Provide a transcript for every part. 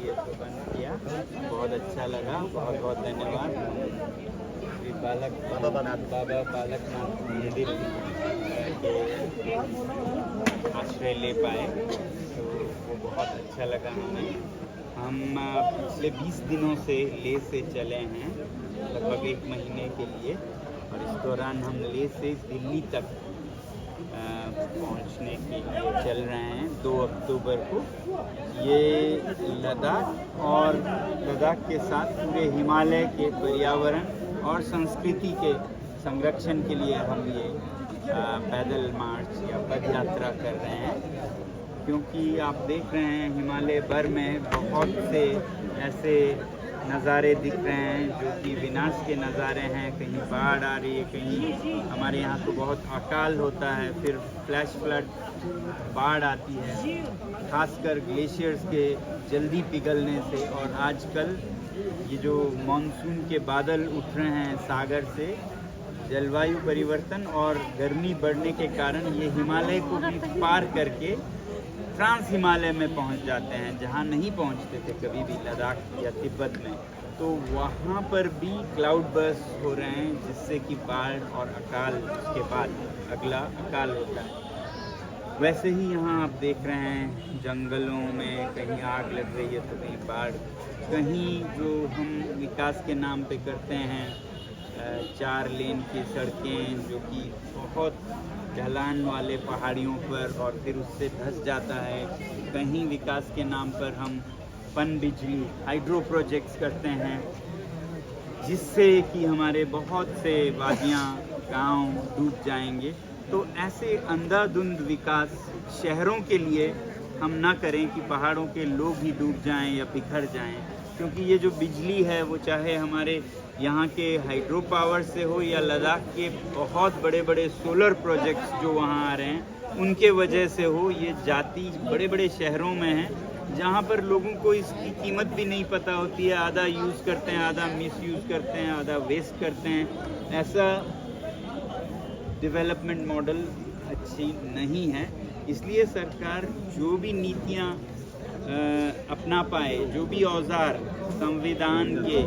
लिए प्रबंध किया, बहुत अच्छा लगा। बहुत बहुत धन्यवाद। श्री बाबा बालकनाथ मंदिर के आश्रय ले पाए तो वो बहुत अच्छा लगा हमें। हम पिछले 20 दिनों से ले से चले हैं, लगभग 1 महीने के लिए, और इस दौरान हम ले से दिल्ली तक पहुंचने के लिए चल रहे हैं। 2 अक्टूबर को ये लद्दाख और लद्दाख के साथ पूरे हिमालय के पर्यावरण और संस्कृति के संरक्षण के लिए हम ये पैदल मार्च या पद यात्रा कर रहे हैं, क्योंकि आप देख रहे हैं हिमालय भर में बहुत से ऐसे नज़ारे दिख रहे हैं जो कि विनाश के नज़ारे हैं। कहीं बाढ़ आ रही है, कहीं हमारे यहाँ तो बहुत अकाल होता है, फिर फ्लैश फ्लड बाढ़ आती है, खासकर ग्लेशियर्स के जल्दी पिघलने से। और आजकल ये जो मानसून के बादल उठ रहे हैं सागर से, जलवायु परिवर्तन और गर्मी बढ़ने के कारण ये हिमालय को भी पार करके ट्रांस हिमालय में पहुंच जाते हैं, जहां नहीं पहुंचते थे कभी भी लद्दाख या तिब्बत में। तो वहां पर भी क्लाउड बर्स्ट हो रहे हैं, जिससे कि बाढ़ और अकाल के बाद अगला अकाल होता है। वैसे ही यहाँ आप देख रहे हैं जंगलों में कहीं आग लग रही है तो कहीं बाढ़, कहीं जो हम विकास के नाम पे करते हैं 4 लेन की सड़कें जो कि बहुत ढलान वाले पहाड़ियों पर और फिर उससे धंस जाता है। कहीं विकास के नाम पर हम पन बिजली हाइड्रो प्रोजेक्ट्स करते हैं, जिससे कि हमारे बहुत से वादियाँ गांव डूब जाएंगे। तो ऐसे अंधाधुंध विकास शहरों के लिए हम ना करें कि पहाड़ों के लोग ही डूब जाएं या बिखर जाएं, क्योंकि ये जो बिजली है वो चाहे हमारे यहाँ के हाइड्रो पावर से हो या लद्दाख के बहुत बड़े बड़े सोलर प्रोजेक्ट्स जो वहाँ आ रहे हैं उनके वजह से हो, ये जाति बड़े बड़े शहरों में है जहाँ पर लोगों को इसकी कीमत भी नहीं पता होती है। आधा यूज़ करते हैं, आधा मिस यूज़ करते हैं, आधा वेस्ट करते हैं। ऐसा डेवलपमेंट मॉडल अच्छी नहीं है। इसलिए सरकार जो भी नीतियाँ अपना पाए, जो भी औजार संविधान के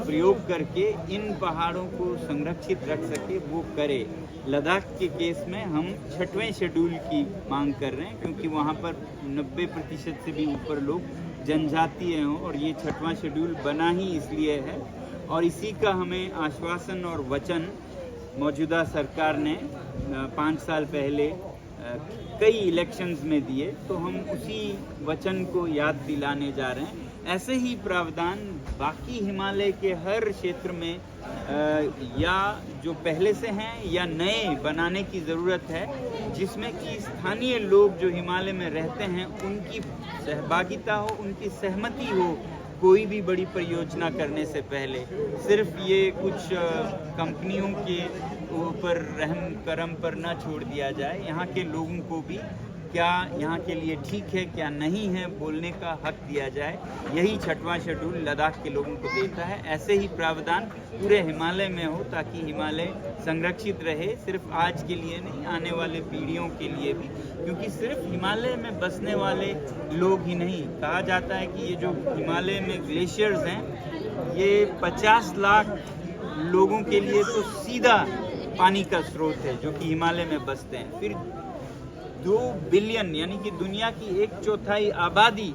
प्रयोग करके इन पहाड़ों को संरक्षित रख सके वो करे। लद्दाख के केस में हम 6वें शेड्यूल की मांग कर रहे हैं, क्योंकि वहाँ पर 90% से भी ऊपर लोग जनजातीय हों, और ये 6वां शेड्यूल बना ही इसलिए है। और इसी का हमें आश्वासन और वचन मौजूदा सरकार ने 5 साल पहले कई इलेक्शंस में दिए, तो हम उसी वचन को याद दिलाने जा रहे हैं। ऐसे ही प्रावधान बाकी हिमालय के हर क्षेत्र में या जो पहले से हैं या नए बनाने की ज़रूरत है, जिसमें कि स्थानीय लोग जो हिमालय में रहते हैं उनकी सहभागिता हो, उनकी सहमति हो कोई भी बड़ी परियोजना करने से पहले। सिर्फ ये कुछ कंपनियों के ऊपर रहम करम पर ना छोड़ दिया जाए। यहाँ के लोगों को भी क्या यहाँ के लिए ठीक है क्या नहीं है बोलने का हक दिया जाए। यही 6वां शेड्यूल लद्दाख के लोगों को देता है। ऐसे ही प्रावधान पूरे हिमालय में हो ताकि हिमालय संरक्षित रहे, सिर्फ आज के लिए नहीं, आने वाले पीढ़ियों के लिए भी। क्योंकि सिर्फ हिमालय में बसने वाले लोग ही नहीं, कहा जाता है कि ये जो हिमालय में ग्लेशियर्स हैं ये 50 लाख लोगों के लिए तो सीधा पानी का स्रोत है जो कि हिमालय में बसते हैं। फिर 2 बिलियन यानी कि दुनिया की 1/4 आबादी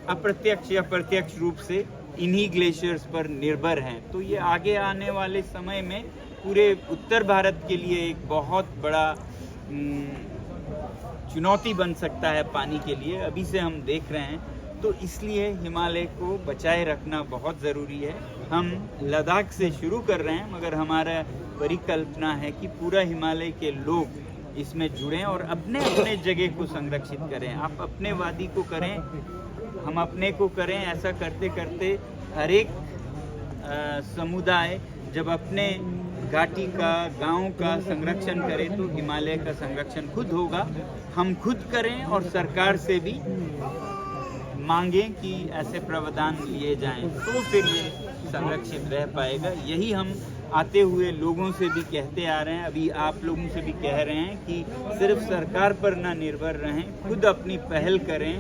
अप्रत्यक्ष या प्रत्यक्ष रूप से इन्हीं ग्लेशियर्स पर निर्भर हैं। तो ये आगे आने वाले समय में पूरे उत्तर भारत के लिए एक बहुत बड़ा चुनौती बन सकता है पानी के लिए, अभी से हम देख रहे हैं। तो इसलिए हिमालय को बचाए रखना बहुत ज़रूरी है। हम लद्दाख से शुरू कर रहे हैं, मगर हमारा परिकल्पना है कि पूरा हिमालय के लोग इसमें जुड़ें और अपने अपने जगह को संरक्षित करें। आप अपने वादी को करें, हम अपने को करें। ऐसा करते करते हर एक समुदाय जब अपने घाटी का, गांव का संरक्षण करे तो हिमालय का संरक्षण खुद होगा। हम खुद करें और सरकार से भी मांगें कि ऐसे प्रावधान लिए जाएं, तो फिर ये संरक्षित रह पाएगा। यही हम आते हुए लोगों से भी कहते आ रहे हैं, अभी आप लोगों से भी कह रहे हैं कि सिर्फ सरकार पर ना निर्भर रहें, खुद अपनी पहल करें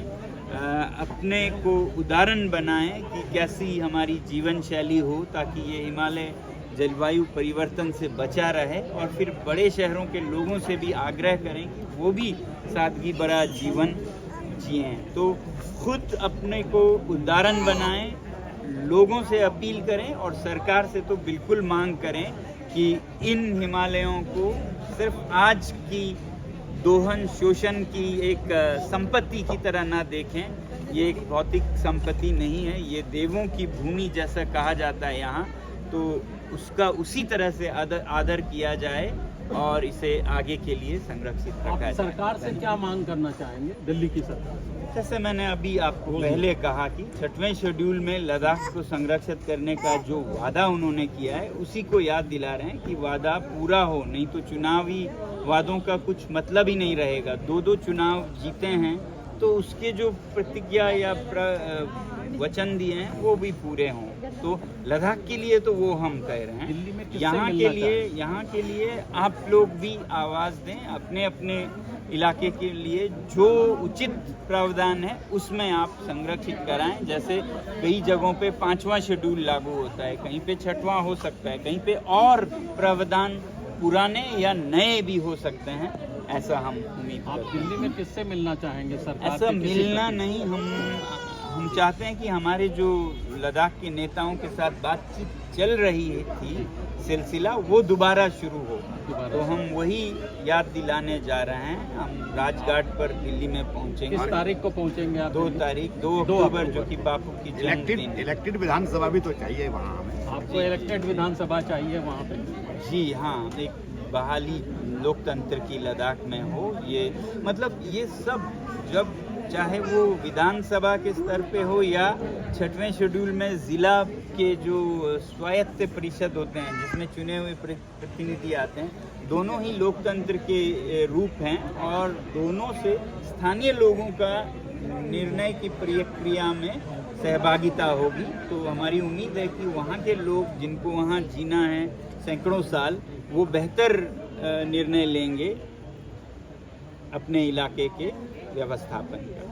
अपने को उदाहरण बनाएं कि कैसी हमारी जीवन शैली हो ताकि ये हिमालय जलवायु परिवर्तन से बचा रहे, और फिर बड़े शहरों के लोगों से भी आग्रह करें कि वो भी सादगी भरा जीवन जिएं। तो खुद अपने को उदाहरण बनाएं, लोगों से अपील करें और सरकार से तो बिल्कुल मांग करें कि इन हिमालयों को सिर्फ आज की दोहन शोषण की एक संपत्ति की तरह ना देखें। ये एक भौतिक संपत्ति नहीं है, ये देवों की भूमि जैसा कहा जाता है यहाँ, तो उसका उसी तरह से आदर किया जाए और इसे आगे के लिए संरक्षित रखा जाए। सरकार से क्या मांग करना चाहेंगे, दिल्ली की सरकार? जैसे मैंने अभी आपको पहले कहा कि 6वें शेड्यूल में लद्दाख को संरक्षित करने का जो वादा उन्होंने किया है उसी को याद दिला रहे हैं कि वादा पूरा हो, नहीं तो चुनावी वादों का कुछ मतलब ही नहीं रहेगा। 2 चुनाव जीते हैं तो उसके जो प्रतिज्ञा या वचन दिए हैं वो भी पूरे हों। तो लद्दाख के लिए तो वो हम कह रहे हैं, दिल्ली में यहाँ के लिए आप लोग भी आवाज़ दें, अपने अपने इलाके के लिए जो उचित प्रावधान है उसमें आप संरक्षित कराएं। जैसे कई जगहों पे 5वां शेड्यूल लागू होता है, कहीं पे 6वां हो सकता है, कहीं पे और प्रावधान पुराने या नए भी हो सकते हैं, ऐसा हम उम्मीद करते हैं। आप दिल्ली में किससे मिलना चाहेंगे सरकार? ऐसा मिलना नहीं, हम चाहते हैं कि हमारे जो लद्दाख के नेताओं के साथ बातचीत चल रही थी सिलसिला वो दोबारा शुरू हो। तो हम वही याद दिलाने जा रहे हैं। हम राजघाट पर दिल्ली में पहुंचेंगे। किस तारीख को पहुंचेंगे आप? 2 अक्टूबर, जो कि बापू की जन्मदिन। इलेक्टेड विधानसभा भी तो चाहिए वहाँ हमें। आपको इलेक्टेड विधानसभा चाहिए वहाँ पे? जी हाँ, एक बहाली लोकतंत्र की लद्दाख में हो। ये मतलब ये सब जब चाहे वो विधानसभा के स्तर पे हो या 6वें शेड्यूल में ज़िला के जो स्वायत्त परिषद होते हैं जिसमें चुने हुए प्रतिनिधि आते हैं, दोनों ही लोकतंत्र के रूप हैं और दोनों से स्थानीय लोगों का निर्णय की प्रक्रिया में सहभागिता होगी। तो हमारी उम्मीद है कि वहाँ के लोग जिनको वहाँ जीना है सैकड़ों साल, वो बेहतर निर्णय लेंगे अपने इलाके के व्यवस्थापन का।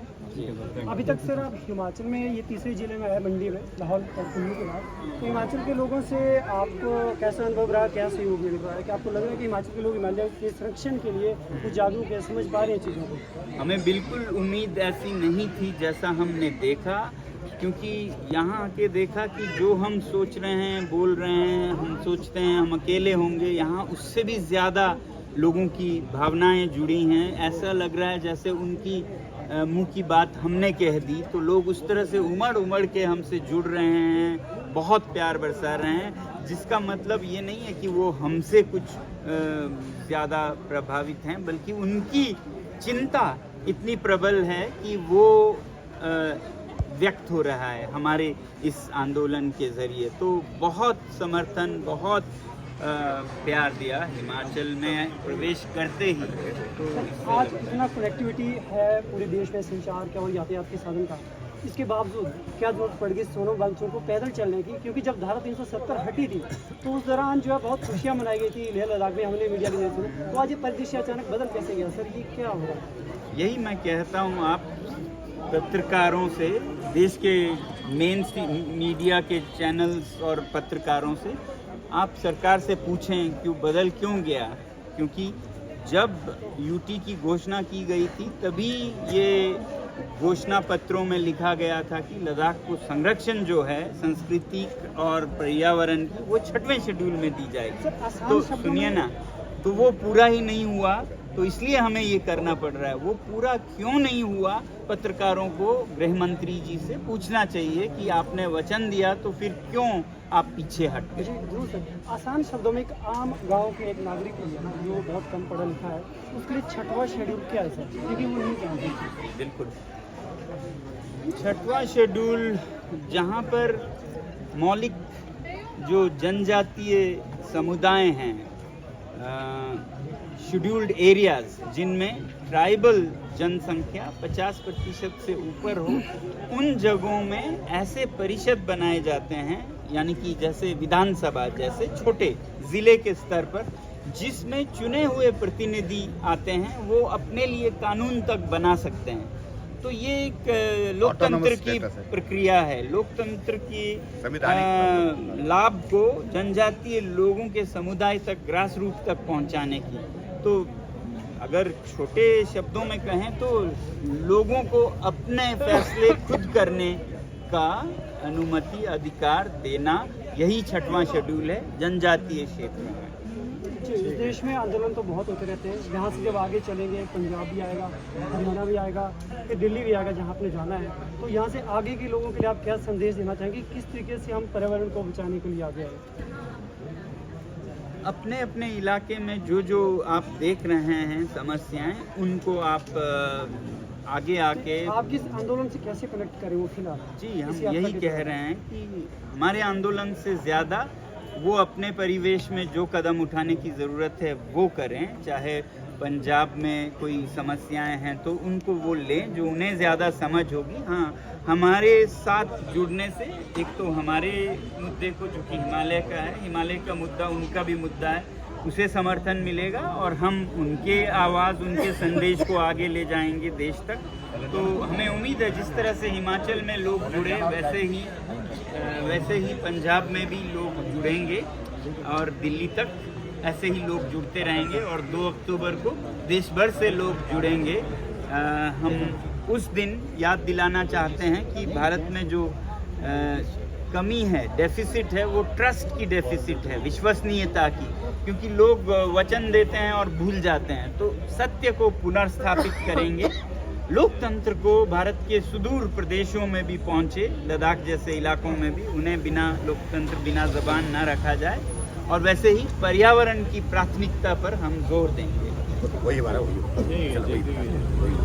अभी तक सर आप हिमाचल में ये तीसरे जिले में आए, मंडी में, लाहौल और कुल्लू के बाद, तो हिमाचल के लोगों से आपको कैसा अनुभव रहा, क्या सहयोग मिल रहा है? कि आपको लग रहा है कि हिमाचल के लोग हिमालय के संरक्षण के लिए कुछ जागरूक है, समझ पा रहे हैं चीज़ों को? हमें बिल्कुल उम्मीद ऐसी नहीं थी जैसा हमने देखा, क्योंकि यहाँ आके देखा कि जो हम सोच रहे हैं, बोल रहे हैं, हम सोचते हैं हम अकेले होंगे, यहाँ उससे भी ज़्यादा लोगों की भावनाएं जुड़ी हैं। ऐसा लग रहा है जैसे उनकी मुंह की बात हमने कह दी, तो लोग उस तरह से उमड़ के हमसे जुड़ रहे हैं, बहुत प्यार बरसा रहे हैं, जिसका मतलब ये नहीं है कि वो हमसे कुछ ज़्यादा प्रभावित हैं, बल्कि उनकी चिंता इतनी प्रबल है कि वो व्यक्त हो रहा है हमारे इस आंदोलन के ज़रिए। तो बहुत समर्थन, बहुत प्यार दिया हिमाचल में प्रवेश करते ही। तो आज इतना कनेक्टिविटी है पूरे देश में, संचार का और यातायात के साधन का, इसके बावजूद क्या जरूरत पड़ गई सोनम वांगचुक को पैदल चलने की? क्योंकि जब धारा 370 हटी थी तो उस दौरान जो है बहुत खुशियाँ मनाई गई थी लेह लद्दाख में, हमने मीडिया के सुनी। तो आज ये परिदृश्य अचानक बदल कैसे गया सर, ये क्या हो रहा है? यही मैं कहता हूँ, आप पत्रकारों से, देश के मेन मीडिया के चैनल्स और पत्रकारों से आप सरकार से पूछें क्यों बदल क्यों गया। क्योंकि जब यूटी की घोषणा की गई थी तभी ये घोषणा पत्रों में लिखा गया था कि लद्दाख को संरक्षण जो है संस्कृति और पर्यावरण की वो 6वें शेड्यूल में दी जाएगी। तो सुनिए ना, तो वो पूरा ही नहीं हुआ, तो इसलिए हमें ये करना पड़ रहा है। वो पूरा क्यों नहीं हुआ, पत्रकारों को गृह मंत्री जी से पूछना चाहिए कि आपने वचन दिया तो फिर क्यों आप पीछे हट गए। जरूर सर, आसान शब्दों में एक आम गांव के एक नागरिक जो बहुत कम पढ़ा लिखा है, उसके लिए 6वां शेड्यूल क्या है सर, क्योंकि वो नहीं जानते। बिल्कुल, 6वां शेड्यूल जहाँ पर मौलिक जो जनजातीय समुदाय हैं, शेड्यूल्ड एरियाज जिनमें ट्राइबल जनसंख्या 50% से ऊपर हो, उन जगहों में ऐसे परिषद बनाए जाते हैं, यानी कि जैसे विधानसभा जैसे छोटे ज़िले के स्तर पर, जिसमें चुने हुए प्रतिनिधि आते हैं, वो अपने लिए कानून तक बना सकते हैं। तो ये एक लोकतंत्र Autonomous की status है। प्रक्रिया है। लोकतंत्र की संवैधानिक लाभ को जनजातीय लोगों के समुदाय तक, ग्रास रूट तक पहुंचाने की। तो अगर छोटे शब्दों में कहें तो लोगों को अपने फैसले खुद करने का अनुमति, अधिकार देना, यही 6वां शेड्यूल है जनजातीय क्षेत्र में। इस देश में आंदोलन तो बहुत होते रहते हैं। यहाँ से जब आगे चलेंगे, पंजाब भी आएगा, हरियाणा भी आएगा, फिर दिल्ली भी आएगा जहाँ आपने जाना है। तो यहाँ से आगे के लोगों के लिए आप क्या संदेश देना चाहेंगे, किस तरीके से हम पर्यावरण को बचाने के लिए आगे आए? अपने अपने इलाके में जो आप देख रहे हैं समस्याएं, उनको आप आगे आके, आप किस आंदोलन से कैसे कनेक्ट करें वो फिलहाल? जी हम इस यात्रा यही के कह दौरान। रहे हैं कि हमारे आंदोलन से ज़्यादा वो अपने परिवेश में जो कदम उठाने की ज़रूरत है वो करें। चाहे पंजाब में कोई समस्याएं हैं तो उनको वो लें जो उन्हें ज़्यादा समझ होगी। हाँ, हमारे साथ जुड़ने से एक तो हमारे मुद्दे को, जो कि हिमालय का है, हिमालय का मुद्दा उनका भी मुद्दा है, उसे समर्थन मिलेगा और हम उनके आवाज़, उनके संदेश को आगे ले जाएंगे देश तक। तो हमें उम्मीद है जिस तरह से हिमाचल में लोग जुड़े वैसे ही पंजाब में भी लोग जुड़ेंगे और दिल्ली तक ऐसे ही लोग जुड़ते रहेंगे और 2 अक्टूबर को देश भर से लोग जुड़ेंगे। हम उस दिन याद दिलाना चाहते हैं कि भारत में जो कमी है, डेफिसिट है, वो ट्रस्ट की डेफिसिट है, विश्वसनीयता की। क्योंकि लोग वचन देते हैं और भूल जाते हैं। तो सत्य को पुनर्स्थापित करेंगे, लोकतंत्र को भारत के सुदूर प्रदेशों में भी पहुंचे, लद्दाख जैसे इलाकों में भी, उन्हें बिना लोकतंत्र, बिना जबान ना रखा जाए। और वैसे ही पर्यावरण की प्राथमिकता पर हम जोर देंगे। वही हमारा वही